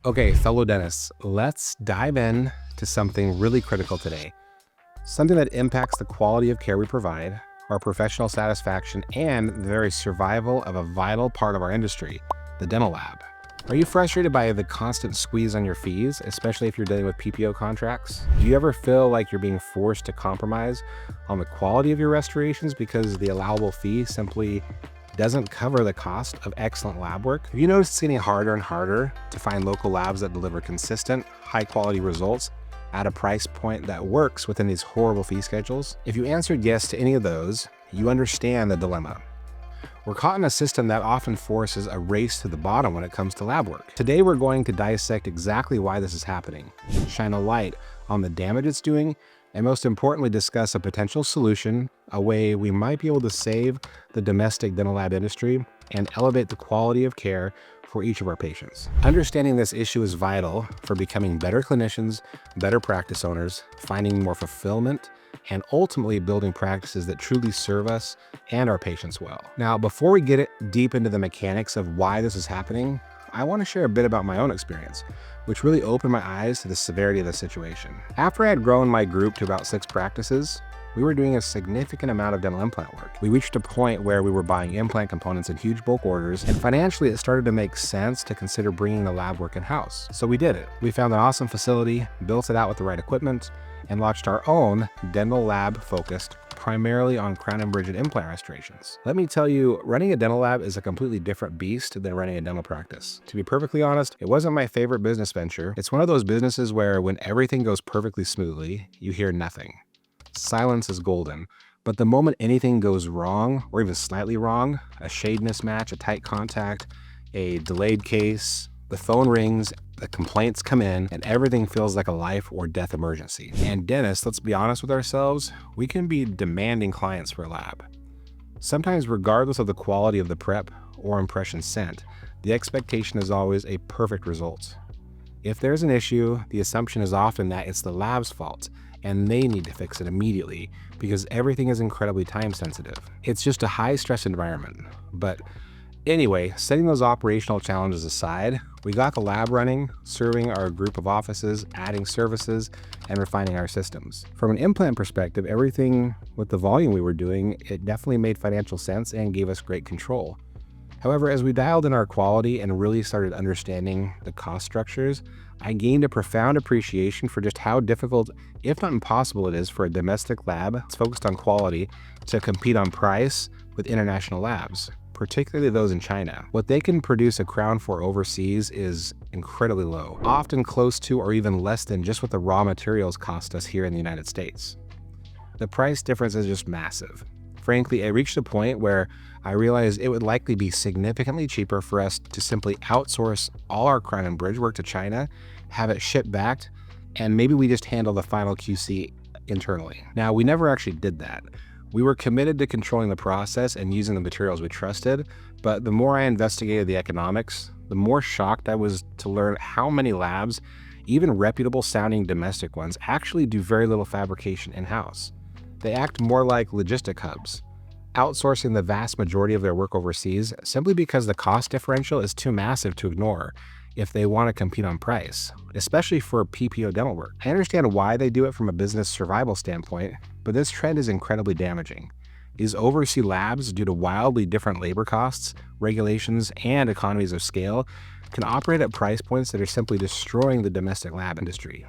Okay, fellow dentists, let's dive in to something really critical today. Something that impacts the quality of care we provide, our professional satisfaction, and the very survival of a vital part of our industry, the dental lab. Are you frustrated by the constant squeeze on your fees, especially if you're dealing with PPO contracts? Do you ever feel like you're being forced to compromise on the quality of your restorations because the allowable fee simply doesn't cover the cost of excellent lab work? Have you noticed it's getting harder and harder to find local labs that deliver consistent, high-quality results at a price point that works within these horrible fee schedules? If you answered yes to any of those, you understand the dilemma. We're caught in a system that often forces a race to the bottom when it comes to lab work. Today, we're going to dissect exactly why this is happening, shine a light on the damage it's doing, and most importantly, discuss a potential solution, a way we might be able to save the domestic dental lab industry and elevate the quality of care for each of our patients. Understanding this issue is vital for becoming better clinicians, better practice owners, finding more fulfillment, and ultimately building practices that truly serve us and our patients well. Now, before we get deep into the mechanics of why this is happening, I want to share a bit about my own experience, which really opened my eyes to the severity of the situation. After I had grown my group to about 6 practices, we were doing a significant amount of dental implant work. We reached a point where we were buying implant components in huge bulk orders, and financially it started to make sense to consider bringing the lab work in-house. So we did it. We found an awesome facility, built it out with the right equipment, and launched our own dental lab focused primarily on crown and bridge implant restorations. Let me tell you, running a dental lab is a completely different beast than running a dental practice. To be perfectly honest, it wasn't my favorite business venture. It's one of those businesses where when everything goes perfectly smoothly, you hear nothing. Silence is golden. But the moment anything goes wrong, or even slightly wrong, a shade mismatch, a tight contact, a delayed case, the phone rings, the complaints come in, and everything feels like a life or death emergency. And dentists, let's be honest with ourselves, we can be demanding clients for a lab. Sometimes, regardless of the quality of the prep or impression sent, the expectation is always a perfect result. If there's an issue, the assumption is often that it's the lab's fault, and they need to fix it immediately because everything is incredibly time sensitive. It's just a high stress environment. But anyway, setting those operational challenges aside, we got the lab running, serving our group of offices, adding services, and refining our systems. From an implant perspective, everything with the volume we were doing, it definitely made financial sense and gave us great control. However, as we dialed in our quality and really started understanding the cost structures, I gained a profound appreciation for just how difficult, if not impossible, it is for a domestic lab that's focused on quality to compete on price with international labs, particularly those in China. What they can produce a crown for overseas is incredibly low, often close to or even less than just what the raw materials cost us here in the United States. The price difference is just massive. Frankly, I reached a point where I realized it would likely be significantly cheaper for us to simply outsource all our crown and bridge work to China, have it shipped back, and maybe we just handle the final QC internally. Now, we never actually did that. We were committed to controlling the process and using the materials we trusted, but the more I investigated the economics, the more shocked I was to learn how many labs, even reputable sounding domestic ones, actually do very little fabrication in-house. They act more like logistic hubs, outsourcing the vast majority of their work overseas simply because the cost differential is too massive to ignore if they want to compete on price, especially for PPO dental work. I understand why they do it from a business survival standpoint, but this trend is incredibly damaging. These overseas labs, due to wildly different labor costs, regulations, and economies of scale, can operate at price points that are simply destroying the domestic lab industry.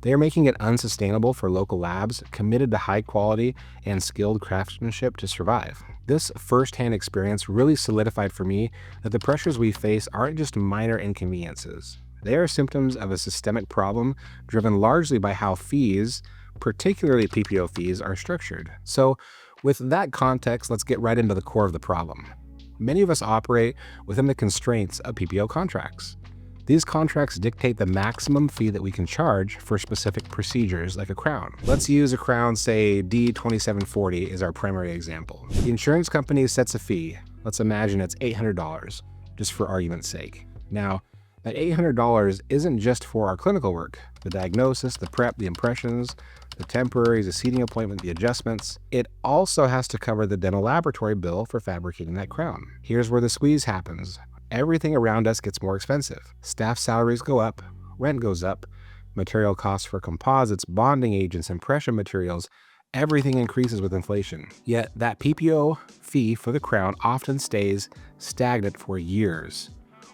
They are making it unsustainable for local labs committed to high quality and skilled craftsmanship to survive. This firsthand experience really solidified for me that the pressures we face aren't just minor inconveniences. They are symptoms of a systemic problem driven largely by how fees, particularly PPO fees, are structured. So with that context, let's get right into the core of the problem. Many of us operate within the constraints of PPO contracts. These contracts dictate the maximum fee that we can charge for specific procedures like a crown. Let's use a crown, say D2740 is our primary example. The insurance company sets a fee. Let's imagine it's $800, just for argument's sake. Now, that $800 isn't just for our clinical work, the diagnosis, the prep, the impressions, the temporaries, the seating appointment, the adjustments. It also has to cover the dental laboratory bill for fabricating that crown. Here's where the squeeze happens. everything around us gets more expensive. Staff salaries go up, rent goes up, material costs for composites, bonding agents, impression materials, everything increases with inflation. Yet that PPO fee for the crown often stays stagnant for years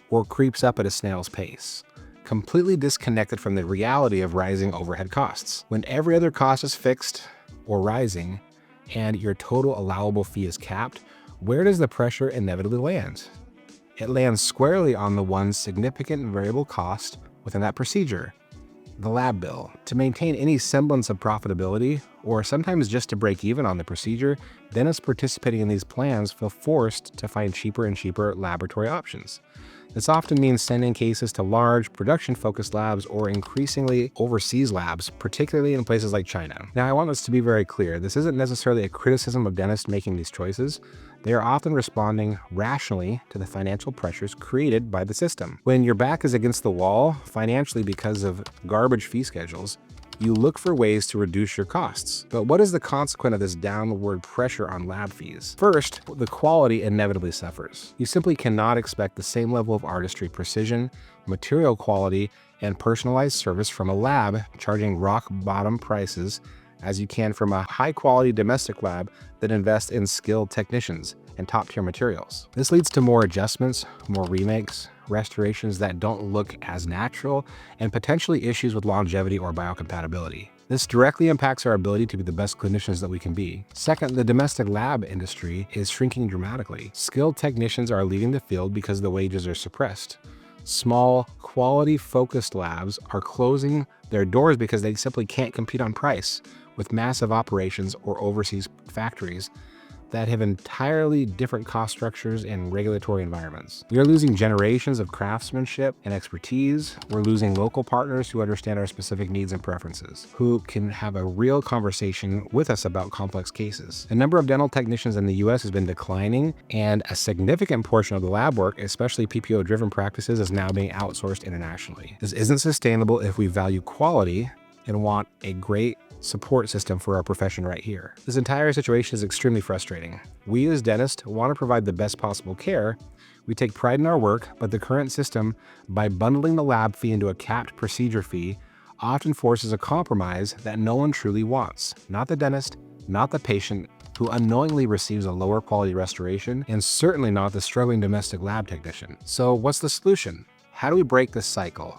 or creeps up at a snail's pace, completely disconnected from the reality of rising overhead costs. When every other cost is fixed or rising and your total allowable fee is capped, where does the pressure inevitably land? It lands squarely on the one significant variable cost within that procedure, the lab bill. To maintain any semblance of profitability, or sometimes just to break even on the procedure, dentists participating in these plans feel forced to find cheaper and cheaper laboratory options. This often means sending cases to large, production-focused labs or increasingly overseas labs, particularly in places like China. Now, I want this to be very clear. This isn't necessarily a criticism of dentists making these choices. They are often responding rationally to the financial pressures created by the system. When your back is against the wall financially because of garbage fee schedules, you look for ways to reduce your costs. But what is the consequence of this downward pressure on lab fees? First, the quality inevitably suffers. You simply cannot expect the same level of artistry, precision, material quality, and personalized service from a lab charging rock bottom prices as you can from a high-quality domestic lab that invests in skilled technicians and top-tier materials. This leads to more adjustments, more remakes, restorations that don't look as natural, and potentially issues with longevity or biocompatibility. This directly impacts our ability to be the best clinicians that we can be. Second, the domestic lab industry is shrinking dramatically. Skilled technicians are leaving the field because the wages are suppressed. Small, quality-focused labs are closing their doors because they simply can't compete on price with massive operations or overseas factories that have entirely different cost structures and regulatory environments. We are losing generations of craftsmanship and expertise. We're losing local partners who understand our specific needs and preferences, who can have a real conversation with us about complex cases. The number of dental technicians in the US has been declining, and a significant portion of the lab work, especially PPO-driven practices, is now being outsourced internationally. This isn't sustainable if we value quality and want a great support system for our profession right here. This entire situation is extremely frustrating. We as dentists want to provide the best possible care. We take pride in our work, but the current system, by bundling the lab fee into a capped procedure fee, often forces a compromise that no one truly wants. Not the dentist, not the patient, who unknowingly receives a lower quality restoration, and certainly not the struggling domestic lab technician. So what's the solution? How do we break this cycle?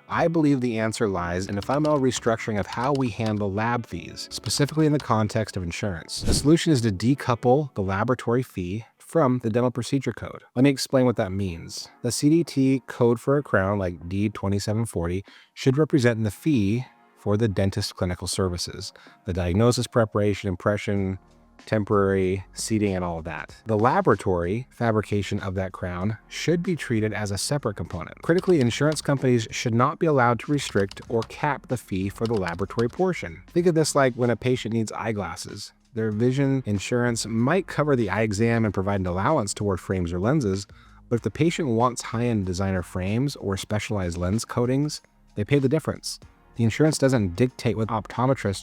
I believe the answer lies in a fundamental restructuring of how we handle lab fees, specifically in the context of insurance. The solution is to decouple the laboratory fee from the dental procedure code. Let me explain what that means. The CDT code for a crown, like D2740, should represent the fee for the dentist clinical services, the diagnosis, preparation, impression, temporary seating, and all of that. The laboratory fabrication of that crown should be treated as a separate component. Critically, insurance companies should not be allowed to restrict or cap the fee for the laboratory portion. Think of this like when a patient needs eyeglasses. Their vision insurance might cover the eye exam and provide an allowance toward frames or lenses, but if the patient wants high-end designer frames or specialized lens coatings, they pay the difference. The insurance doesn't dictate what optometrists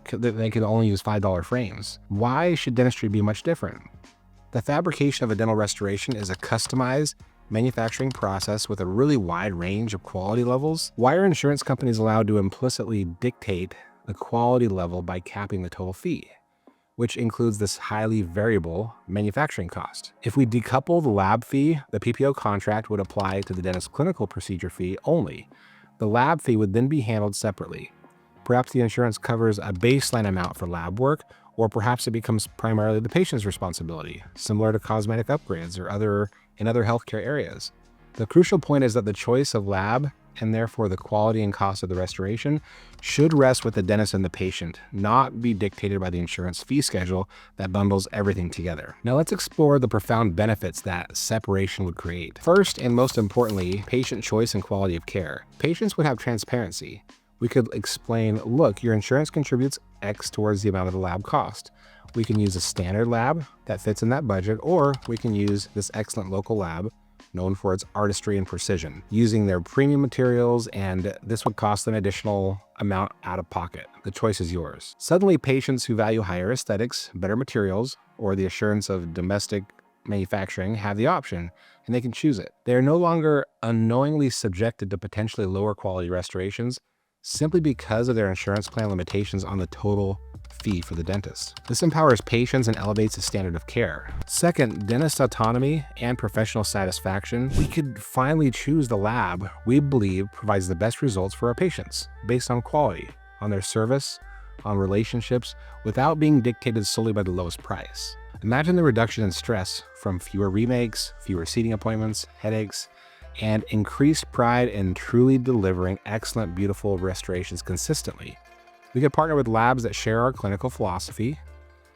they can only use $5 frames. Why should dentistry be much different? The fabrication of a dental restoration is a customized manufacturing process with a really wide range of quality levels. Why are insurance companies allowed to implicitly dictate the quality level by capping the total fee, which includes this highly variable manufacturing cost? If we decouple the lab fee, the PPO contract would apply to the dentist clinical procedure fee only. The lab fee would then be handled separately. Perhaps the insurance covers a baseline amount for lab work, or perhaps it becomes primarily the patient's responsibility, similar to cosmetic upgrades or in other healthcare areas. The crucial point is that the choice of lab, and therefore the quality and cost of the restoration, should rest with the dentist and the patient, not be dictated by the insurance fee schedule that bundles everything together. Now let's explore the profound benefits that separation would create. First, and most importantly, patient choice and quality of care. Patients would have transparency. We could explain, look, your insurance contributes X towards the amount of the lab cost. We can use a standard lab that fits in that budget, or we can use this excellent local lab known for its artistry and precision, using their premium materials, and this would cost an additional amount out of pocket. The choice is yours. Suddenly, patients who value higher aesthetics, better materials, or the assurance of domestic manufacturing have the option, and they can choose it. They are no longer unknowingly subjected to potentially lower quality restorations simply because of their insurance plan limitations on the total fee for the dentist. This empowers patients and elevates the standard of care. Second, dentist autonomy and professional satisfaction. We could finally choose the lab we believe provides the best results for our patients based on quality, on their service, on relationships, without being dictated solely by the lowest price. Imagine the reduction in stress from fewer remakes, fewer seating appointments, headaches, and increased pride in truly delivering excellent, beautiful restorations consistently. We could partner with labs that share our clinical philosophy,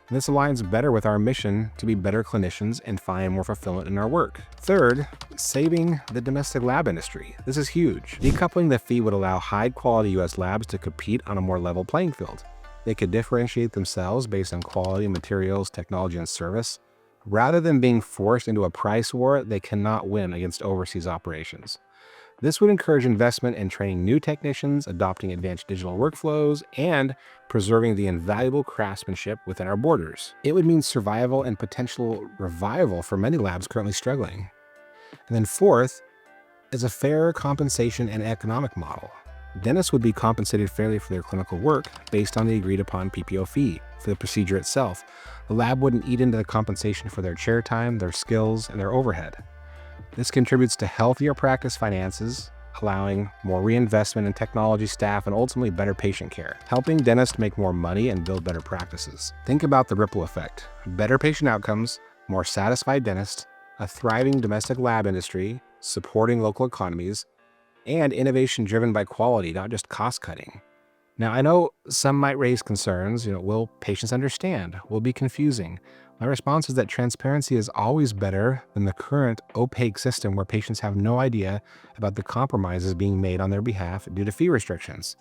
and this aligns better with our mission to be better clinicians and find more fulfillment in our work. Third, saving the domestic lab industry. This is huge. Decoupling the fee would allow high-quality U.S. labs to compete on a more level playing field. They could differentiate themselves based on quality, materials, technology, and service, rather than being forced into a price war they cannot win against overseas operations. This would encourage investment in training new technicians, adopting advanced digital workflows, and preserving the invaluable craftsmanship within our borders. It would mean survival and potential revival for many labs currently struggling. And then fourth is a fair compensation and economic model. Dentists would be compensated fairly for their clinical work based on the agreed upon PPO fee for the procedure itself. The lab wouldn't eat into the compensation for their chair time, their skills, and their overhead. This contributes to healthier practice finances, allowing more reinvestment in technology, staff, and ultimately better patient care, helping dentists make more money and build better practices. Think about the ripple effect. Better patient outcomes, more satisfied dentists, a thriving domestic lab industry, supporting local economies, and innovation driven by quality, not just cost cutting. Now, I know some might raise concerns, will patients understand? Will it be confusing? My response is that transparency is always better than the current opaque system where patients have no idea about the compromises being made on their behalf due to fee restrictions.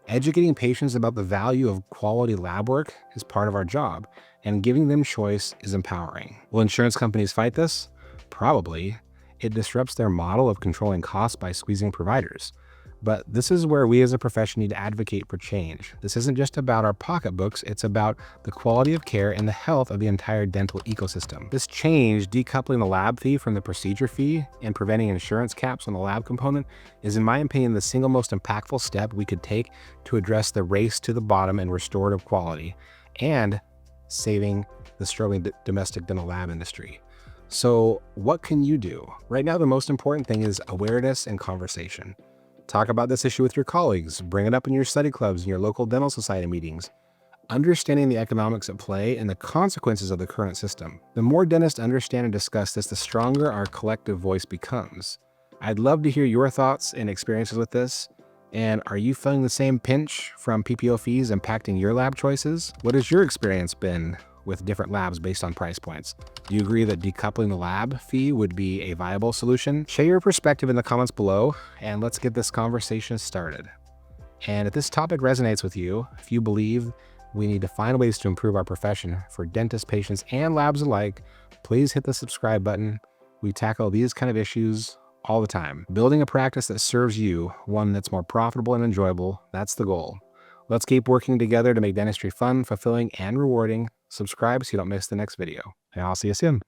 Educating patients about the value of quality lab work is part of our job, and giving them choice is empowering. Will insurance companies fight this? Probably. It disrupts their model of controlling costs by squeezing providers. But this is where we as a profession need to advocate for change. This isn't just about our pocketbooks, it's about the quality of care and the health of the entire dental ecosystem. This change, decoupling the lab fee from the procedure fee and preventing insurance caps on the lab component, is in my opinion the single most impactful step we could take to address the race to the bottom in restorative quality and saving the struggling domestic dental lab industry. So what can you do? Right now, the most important thing is awareness and conversation. Talk about this issue with your colleagues, bring it up in your study clubs and your local dental society meetings. Understanding the economics at play and the consequences of the current system. The more dentists understand and discuss this, the stronger our collective voice becomes. I'd love to hear your thoughts and experiences with this. And are you feeling the same pinch from PPO fees impacting your lab choices? What has your experience been with different labs based on price points? Do you agree that decoupling the lab fee would be a viable solution? Share your perspective in the comments below, and let's get this conversation started. And if this topic resonates with you, if you believe we need to find ways to improve our profession for dentists, patients, and labs alike, please hit the subscribe button. We tackle these kind of issues all the time. Building a practice that serves you, one that's more profitable and enjoyable, that's the goal. Let's keep working together to make dentistry fun, fulfilling, and rewarding. Subscribe so you don't miss the next video. And I'll see you soon.